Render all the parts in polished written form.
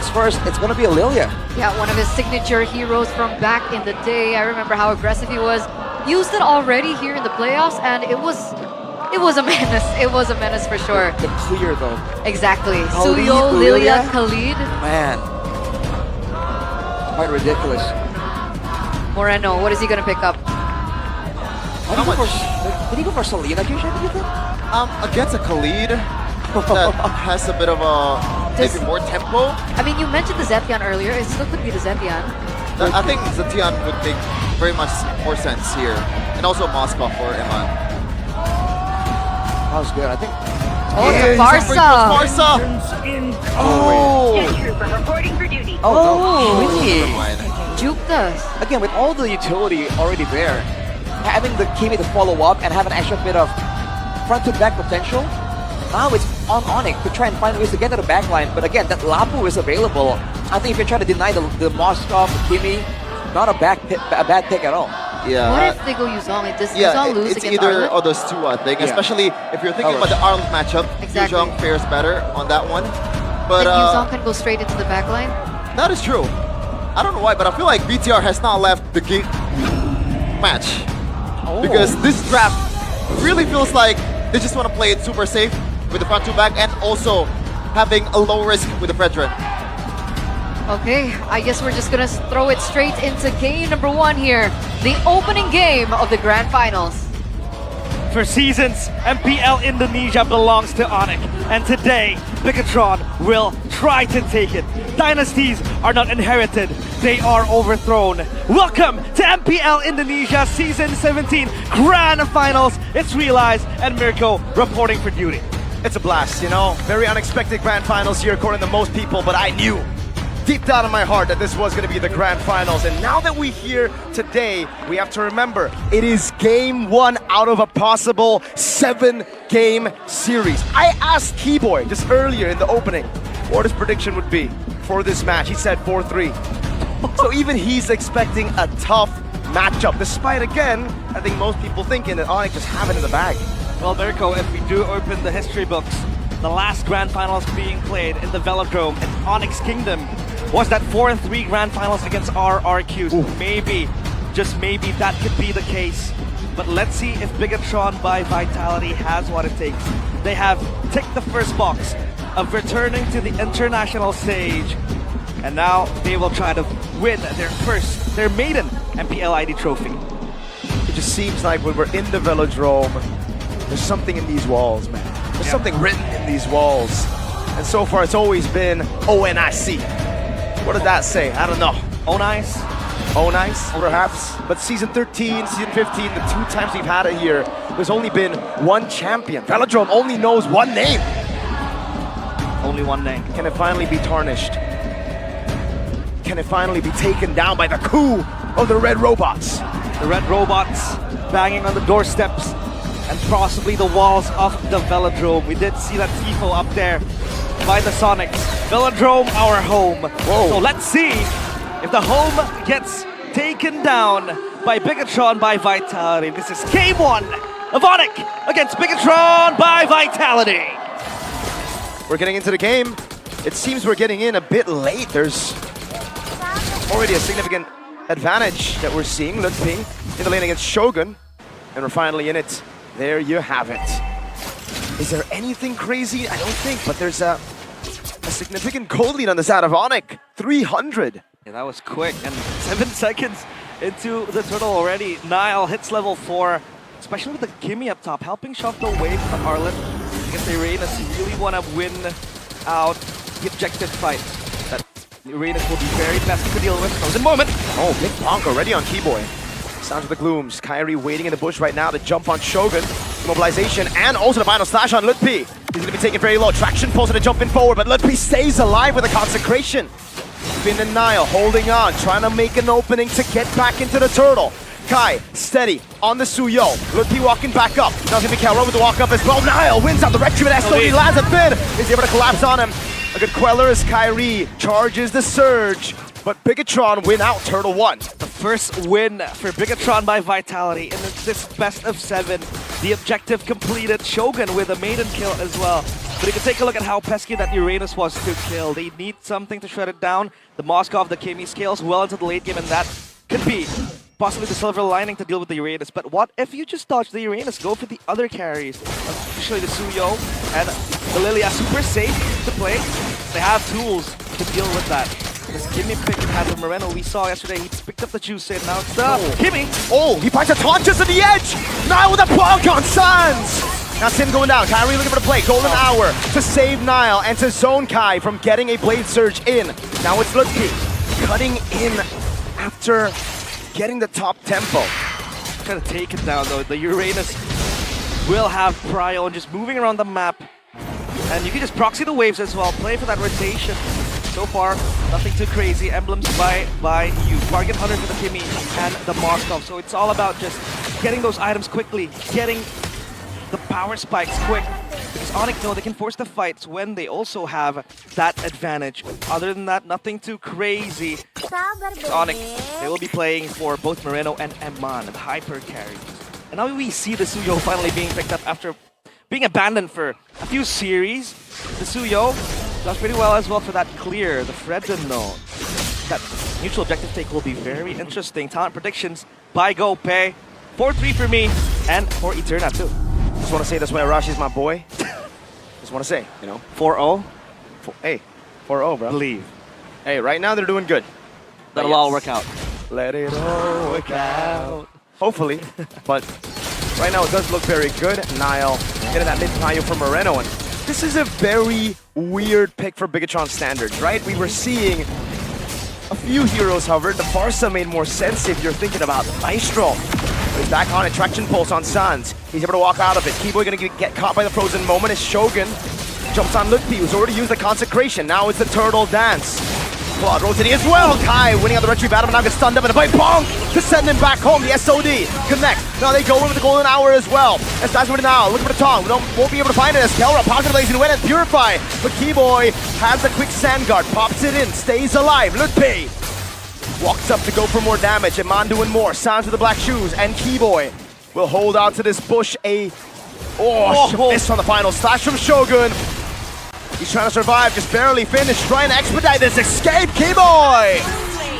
First, it's gonna be a Lilia. Yeah, one of his signature heroes from back in the day. I remember how aggressive he was. Used it already here in the playoffs, and it was a menace. It was a menace for sure. The clear though. Exactly. Khalid, Suyo, Lilia, Khalid. Man. Quite ridiculous. Moreno, what is he gonna pick up? Did he go for Selena, do you think? Against a Khalid that has a bit of a maybe more tempo. I mean, you mentioned the Zetian earlier. It still could be the Zetian. I think Zetian would make very much more sense here. And also Moscow for Iman. That was good, I think. Oh, it's Barca! Barca! Jet trooper reporting for duty. Oh, really? Never mind. Juked us. Again, with all the utility already there, having the Kimi to follow up and have an extra bit of front to back potential, now it's on ONIC to try and find ways to get to the back line. But again, that Lapu is available. I think if you try to deny the Moskov, the Kimi, not a bad pick at all. Yeah. What if they go Yuzong? Does Yeah, Yuzong lose it's against either Arlen? of those two, I think. Yeah. Especially if you're thinking about the Arlen matchup, Exactly. Yuzhong fares better on that one. But Then Yuzong can go straight into the back line? that is true. I don't know why, but I feel like BTR has not left the game match. Because this draft really feels like they just want to play it super safe with the front two back and also having a low risk with the Fredrin. Okay, I guess we're just gonna throw it straight into game number 1 here. The opening game of the Grand Finals. For seasons, MPL Indonesia belongs to ONIC, and today, Bigetron will try to take it. Dynasties are not inherited, they are overthrown. Welcome to MPL Indonesia Season 17 Grand Finals. It's Realize and Mirko reporting for duty. It's a blast, you know? Very unexpected Grand Finals here according to most people, but I knew deep down in my heart that this was going to be the Grand Finals. And now that we're here today, we have to remember, it is game 1 out of a possible 7-game series. I asked Keyboy just earlier in the opening what his prediction would be for this match. He said 4-3. So even he's expecting a tough matchup, despite, again, I think most people thinking that ONIC just have it in the bag. Well, Mirko, if we do open the history books, the last Grand Finals being played in the Velodrome in ONIC's Kingdom was that 4-3 Grand Finals against RRQs. Maybe, just maybe, that could be the case. But let's see if Bigetron by Vitality has what it takes. They have ticked the first box of returning to the international stage. And now they will try to win their maiden MPL ID trophy. It just seems like when we're in the Velodrome, there's something in these walls, man. There's something written in these walls. And so far, it's always been ONIC. What did that say? I don't know. ONIC? ONIC, perhaps? But season 13, season 15, the 2 times we've had it here, there's only been 1 champion. Velodrome only knows 1 name. Only 1 name. Can it finally be tarnished? Can it finally be taken down by the coup of the Red Robots? The Red Robots banging on the doorsteps and possibly the walls of the Velodrome. We did see that tifo up there by the Sonics. Velodrome, our home. Whoa. So let's see if the home gets taken down by Bigetron by Vitality. This is game 1 of ONIC against Bigetron by Vitality. We're getting into the game. It seems we're getting in a bit late. There's already a significant advantage that we're seeing. Ludping in the lane against Shogun. And we're finally in it. There you have it. Is there anything crazy? I don't think, but there's a significant gold lead on the side of ONIC. 300. Yeah, that was quick, and 7 seconds into the turtle already. Nile hits level 4, especially with the Gimme up top, helping shove the wave from Arlen. Because the Uranus really want to win out the objective fight. That Uranus will be very best to deal with. Frozen moment. Oh, big bonk already on Keyboy. Sounds of the Glooms. Kyrie waiting in the bush right now to jump on Shogun. Mobilization and also the final slash on Ludpi. He's going to be taken very low. Traction pulls him to jump in forward, but Ludpi stays alive with a consecration. Finn and Nile holding on, trying to make an opening to get back into the turtle. Kai, steady on the Suyo. Ludpi walking back up. Now it's going to be Karo with the walk up as well. Nile wins out the retributive SOD, lands a Finn. Is able to collapse on him. A good queller as Kyrie charges the surge. but Bigetron win out Turtle 1. The first win for Bigetron by Vitality in this best of 7. The objective completed. Shogun with a maiden kill as well. But you can take a look at how pesky that Uranus was to kill. They need something to shred it down. The Moskov, the Kimi scales well into the late game, and that could be possibly the silver lining to deal with the Uranus. But what if you just dodge the Uranus? Go for the other carries, especially the Suyo and the Lilia. Super safe to play. They have tools to deal with that. This Kimi pick has a Moreno we saw yesterday. He picked up the juice in. Now it's the Kimi. Oh, he finds a taunt just at the edge. Nile with a bonk on Sans. Now Sin going down. Kyrie looking for the play. Golden hour to save Nile and to zone Kai from getting a Blade Surge in. Now it's Lutke cutting in after getting the top tempo. Trying to take it down though. The Uranus will have prio and just moving around the map. And you can just proxy the waves as well. Play for that rotation. So far, nothing too crazy. Emblems by you. Bargain Hunter for the Kimi and the Moskov. So it's all about just getting those items quickly, getting the power spikes quick. Because ONIC know they can force the fights when they also have that advantage. Other than that, nothing too crazy. ONIC, they will be playing for both Moreno and Emman, the hyper carries. And now we see the Suyo finally being picked up after being abandoned for a few series. The Suyo does pretty well as well for that clear. The Fredrin though, that neutral objective take will be very interesting. Talent predictions by GoPay. 4-3 for me and for Eterna too. Just want to say this way, Arashi's my boy. Just want to say, you know. 4-0. Hey, 4-0, bro. Believe. Hey, right now they're doing good. That'll all work out. Let it all work out. Hopefully, but right now it does look very good. Nile getting that mid-value from Moreno. And this is a very weird pick for Bigetron standards, right? We were seeing a few heroes, however. The Barca made more sense if you're thinking about Maestro. He's back on it, traction pulse on Sans. He's able to walk out of it. Keyboy gonna get caught by the frozen moment as Shogun jumps on Lutpi, who's already used the consecration. Now it's the turtle dance. Claude rotating as well. Kai winning on the retreat battle, but now gets stunned up and a bite bonk to send him back home. The SOD connect. Now they go in with the golden hour as well. As that's with it now. Looking for the tongue. Won't be able to find it as Kelra pocket blaze and win and purify. But Keyboy has a quick sand guard, pops it in, stays alive. Lutpi walks up to go for more damage. Eman doing more. Sans with the black shoes and Keyboy will hold on to this bush. Miss on the final slash from Shogun. He's trying to survive, just barely finished, trying to expedite this escape. Keyboy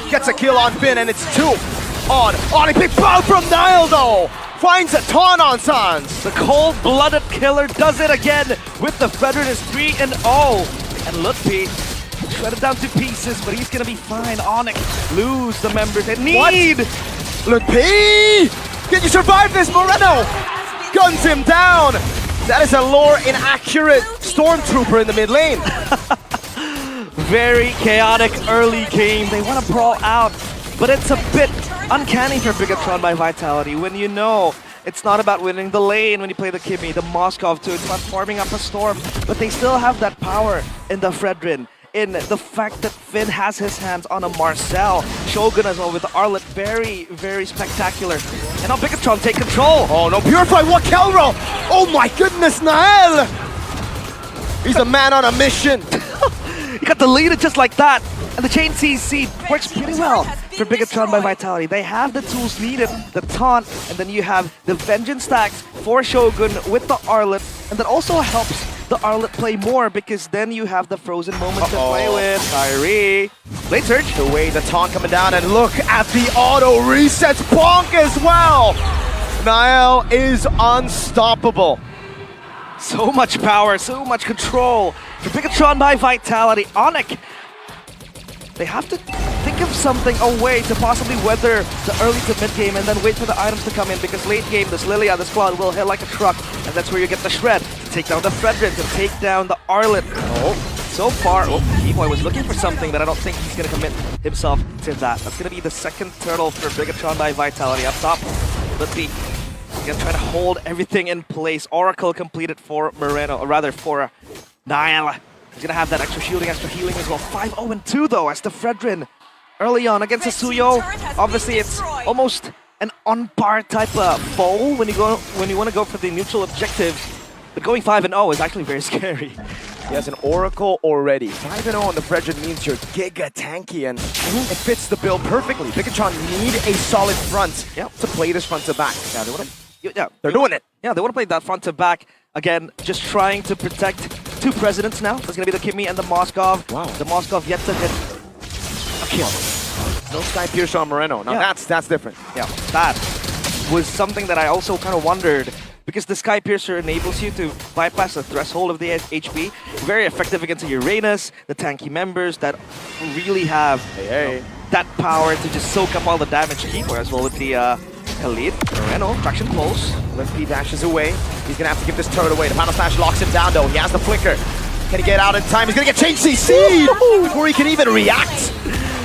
gets a kill on Finn, and it's 2 on ONIC. Big bow from Nile, though. Finds a taunt on Sans. The cold-blooded killer does it again with the Fredrin is 3-0. And Lutpi shredded down to pieces, but he's gonna be fine. ONIC lose the members they need. Lutpi! Can you survive this? Moreno guns him down. That is a lore inaccurate Stormtrooper in the mid lane. Very chaotic early game. They want to brawl out, but it's a bit uncanny for Bigetron by Vitality when you know it's not about winning the lane when you play the Kimi, the Moskov too. It's not farming up a storm, but they still have that power in the Fredrin. In the fact that Finn has his hands on a Marcel. Shogun as well with the Arlet. Very, very spectacular. And now Bigetron take control. Oh no, Purify, what Kelro? Oh my goodness, Nael! He's a man on a mission. He got deleted just like that. And the chain CC works pretty well for Bigetron by Vitality. They have the tools needed, the taunt, and then you have the vengeance stacks for Shogun with the Arlet. And that also helps the Arlet play more because then you have the frozen moment to play with. Kyrie. Blade Surge. The way the taunt coming down, and look at the auto resets bonk as well. Niall is unstoppable. So much power, so much control for Bigetron by Vitality. ONIC, they have to think of something, a way to possibly weather the early to mid game and then wait for the items to come in, because late game, this Lilia, this Claude will hit like a truck, and that's where you get the shred to take down the Fredrin, to take down the Arlet. So far, Keyboy was looking for something, but I don't think he's going to commit himself to that. That's going to be the second turtle for Bigetron by Vitality. Up top, let's be going to try to hold everything in place. Oracle completed for Moreno, or rather for Niall. He's going to have that extra shielding, extra healing as well. 5-0-2 though, as the Fredrin early on against the Suyo. Obviously, it's almost an on-par type of foe when you want to go for the neutral objective. But going 5-0 is actually very scary. He has an Oracle already. 5-0 on the Fredrin means you're giga tanky, and it fits the bill perfectly. Bigetron need a solid front to play this front to back. Yeah, They're doing it. Yeah, they want to play that front to back. Again, just trying to protect two presidents now. There's going to be the Kimmy and the Moskov. Wow. The Moskov yet to get a kill. No Sky Piercer on Moreno. Now that's different. Yeah, that was something that I also kind of wondered, because the Sky Piercer enables you to bypass the threshold of the HP. Very effective against the Uranus, the tanky members that really have that power to just soak up all the damage. Keeper as well with the Elite. Moreno, traction pulse. Limpy dashes away. He's gonna have to give this turret away. The final slash locks him down though. He has the flicker. Can he get out in time? He's gonna get changed CC'd before he can even react.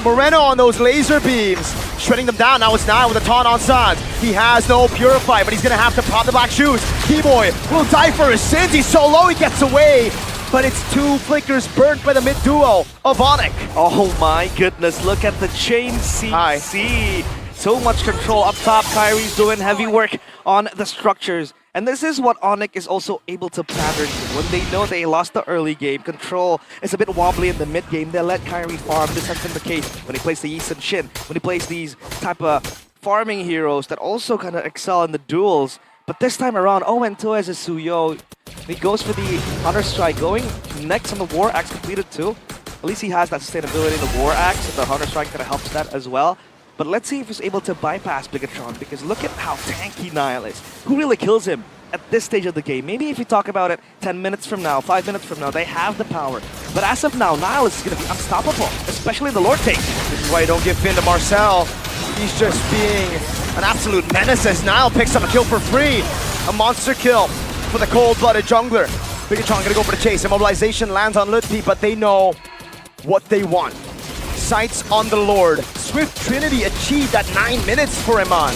Moreno on those laser beams, shredding them down. Now it's Nile with a taunt on Sans. He has no Purify, but he's gonna have to pop the black shoes. Keyboy will die for his sins. He's so low, he gets away. But it's two flickers burnt by the mid duo of ONIC. Oh my goodness, look at the chain CC. So much control up top. Kyrie's doing heavy work on the structures. And this is what ONIC is also able to pattern to. When they know they lost the early game, control is a bit wobbly in the mid game, they let Kyrie farm. This has been the case when he plays the Yi and Shin, when he plays these type of farming heroes that also kind of excel in the duels. But this time around, 0-2 as a Suyo. He goes for the Hunter Strike, going next on the War Axe completed too. At least he has that sustainability in the War Axe, and the Hunter Strike kind of helps that as well. But let's see if he's able to bypass Bigetron, because look at how tanky Nile is. Who really kills him at this stage of the game? Maybe if you talk about it 10 minutes from now, 5 minutes from now, they have the power. But as of now, Nile is going to be unstoppable, especially the Lord Take. This is why you don't give Finn to Marcel. He's just being an absolute menace as Nile picks up a kill for free. A monster kill for the cold-blooded jungler. Bigetron gonna go for the chase. Immobilization lands on Lutpi, but they know what they want. Sights on the Lord. Swift Trinity achieved that 9 minutes for Iman.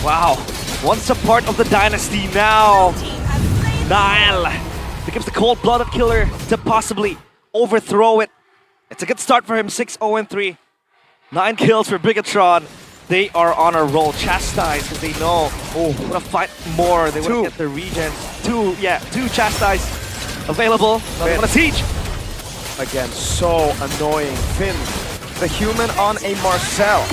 Wow, once a part of the dynasty, now Nile becomes the cold-blooded killer to possibly overthrow it. It's a good start for him, 6-0-3. 9 kills for Bigetron. They are on a roll. Chastise, because they know, want to fight more. They want to get the regens. Two Chastise available. Now they want to siege. Again, so annoying. Finn, the human on a Marcel.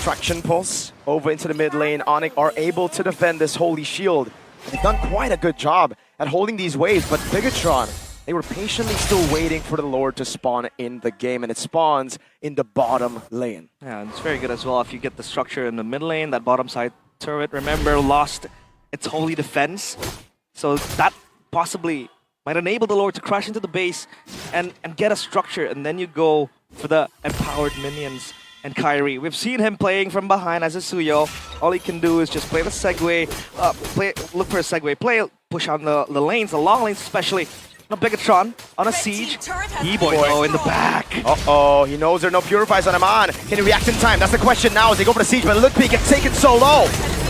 Traction pulse over into the mid lane. ONIC are able to defend this holy shield. They've done quite a good job at holding these waves, but Bigetron, they were patiently still waiting for the Lord to spawn in the game, and it spawns in the bottom lane. Yeah, and it's very good as well if you get the structure in the mid lane. That bottom side turret, remember, lost its holy defense. So that possibly might enable the Lord to crash into the base and get a structure, and then you go for the empowered minions. And Kyrie, we've seen him playing from behind as a Suyo. All he can do is just play the segue, look for a segue, push on the lanes, the long lanes especially. No Bigetron on a siege. Keyboy in the back. Uh-oh, he knows there are no purifiers on Iman. Can he react in time? That's the question now as they go for the siege, but Lutpi gets taken so low.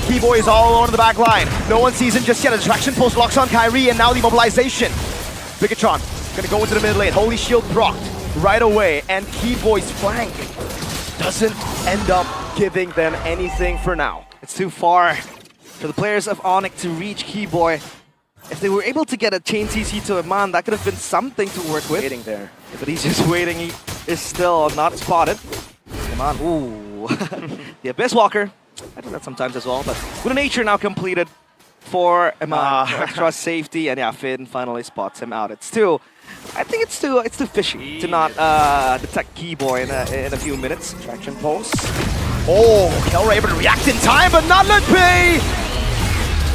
Keyboy is all alone in the back line. No one sees him just yet. A distraction pulse locks on Kyrie, and now the mobilization. Bigetron gonna go into the mid lane. Holy Shield procced right away, and Keyboy's flank doesn't end up giving them anything for now. It's too far for the players of ONIC to reach Keyboy. If they were able to get a chain CC to Iman, that could have been something to work with. Waiting there. Yeah, but he's just waiting. He is still not spotted. Iman, ooh. The Abyss Walker. I do that sometimes as well, but with a nature now completed for Iman, for extra safety, and yeah, Finn finally spots him out. I think it's too fishy to not detect Keyboy in a few minutes. Traction pulse. Oh, Kelra able to react in time, but not Lutpi!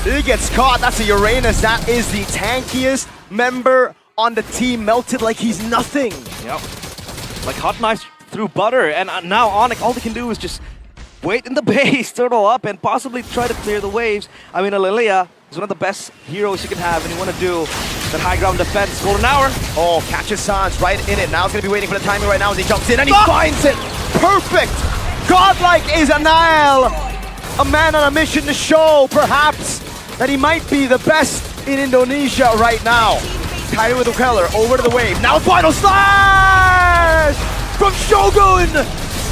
He gets caught. That's a Uranus. That is the tankiest member on the team, melted like he's nothing. Yep. Like hot knives through butter. And now ONIC, all they can do is just wait in the base, turtle up, and possibly try to clear the waves. I mean, Lilia is one of the best heroes you can have, and you want to do that high ground defense. Golden Hour. Oh, catches Sans right in it. Now he's going to be waiting for the timing right now as he jumps in, and he finds it. Perfect. Godlike is a Nile. A man on a mission to show, perhaps, that he might be the best in Indonesia right now. Kyrie with Keller over to the wave. Now final slash from Shogun.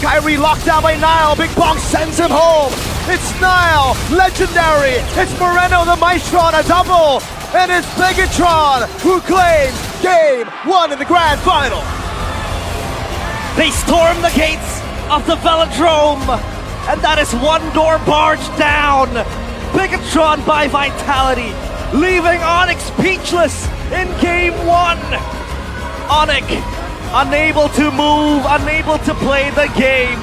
Kyrie locked down by Nile. Big Bong sends him home. It's Nile, legendary. It's Moreno the Maestro on a double. And it's Bigetron who claims Game 1 in the grand final. They storm the gates of the Velodrome, and that is one door barged down. Bigetron by Vitality, leaving ONIC speechless in Game 1. ONIC unable to move, unable to play the game.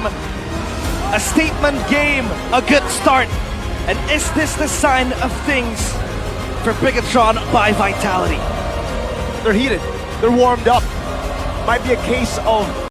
A statement game, a good start. And is this the sign of things for Bigetron by Vitality? They're heated. They're warmed up. Might be a case of